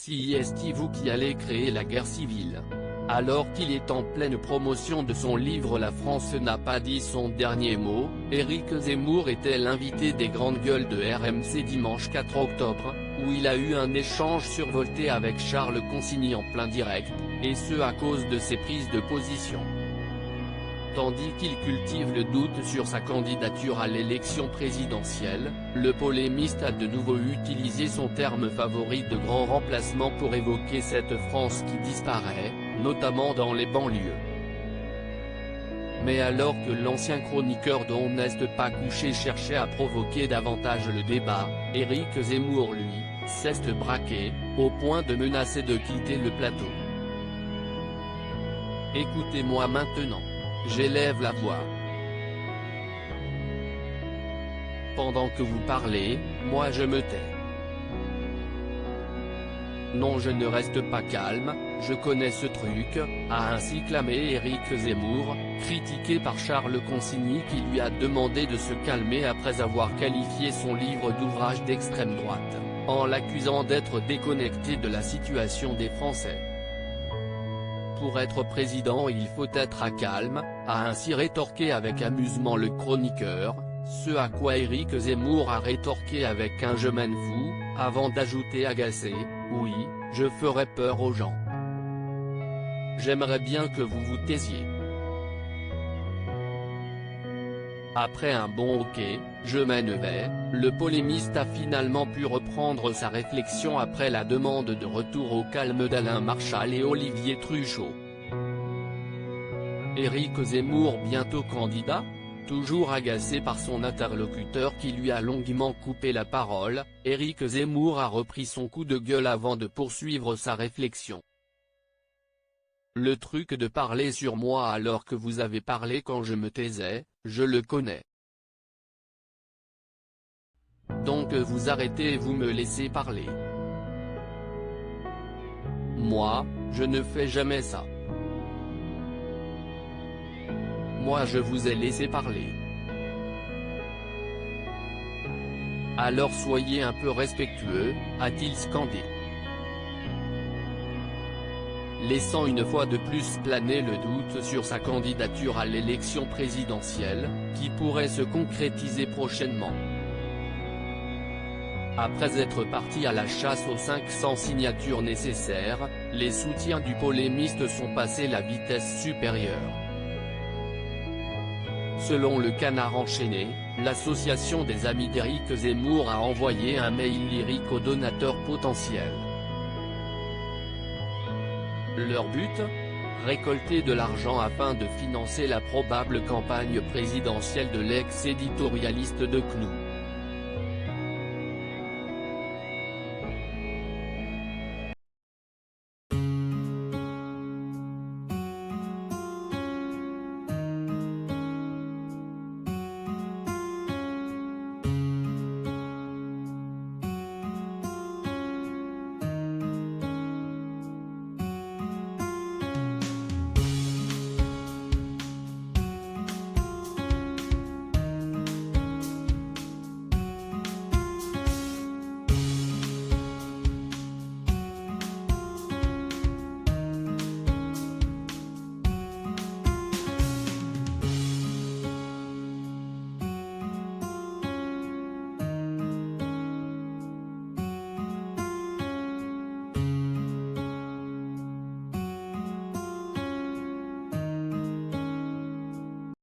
Si est-il qui allait créer la guerre civile? Alors qu'il est en pleine promotion de son livre La France n'a pas dit son dernier mot, Éric Zemmour était l'invité des grandes gueules de RMC dimanche 4 octobre, où il a eu un échange survolté avec Charles Consigny en plein direct, et ce à cause de ses prises de position. Tandis qu'il cultive le doute sur sa candidature à l'élection présidentielle, le polémiste a de nouveau utilisé son terme favori de grand remplacement pour évoquer cette France qui disparaît, notamment dans les banlieues. Mais alors que l'ancien chroniqueur d'On n'est pas couché cherchait à provoquer davantage le débat, Éric Zemmour lui, s'est braqué, au point de menacer de quitter le plateau. Écoutez-moi maintenant. J'élève la voix. Pendant que vous parlez, moi je me tais. Non, je ne reste pas calme, je connais ce truc, a ainsi clamé Éric Zemmour, critiqué par Charles Consigny qui lui a demandé de se calmer après avoir qualifié son livre d'ouvrage d'extrême droite, en l'accusant d'être déconnecté de la situation des Français. Pour être président il faut être à calme, a ainsi rétorqué avec amusement le chroniqueur, ce à quoi Éric Zemmour a rétorqué avec un je m'en fous, avant d'ajouter agacé, oui, je ferai peur aux gens. J'aimerais bien que vous vous taisiez. Après un bon ok, je m'en vais, le polémiste a finalement pu reprendre sa réflexion après la demande de retour au calme d'Alain Marchal et Olivier Truchot. Éric Zemmour bientôt candidat? Toujours agacé par son interlocuteur qui lui a longuement coupé la parole, Éric Zemmour a repris son coup de gueule avant de poursuivre sa réflexion. Le truc de parler sur moi alors que vous avez parlé quand je me taisais, je le connais. Donc vous arrêtez et vous me laissez parler. Moi, je ne fais jamais ça. Moi je vous ai laissé parler. Alors soyez un peu respectueux, a-t-il scandé. Laissant une fois de plus planer le doute sur sa candidature à l'élection présidentielle, qui pourrait se concrétiser prochainement. Après être parti à la chasse aux 500 signatures nécessaires, les soutiens du polémiste sont passés la vitesse supérieure. Selon le Canard enchaîné, l'association des amis d'Éric Zemmour a envoyé un mail lyrique aux donateurs potentiels. Leur but? Récolter de l'argent afin de financer la probable campagne présidentielle de l'ex-éditorialiste de CNU.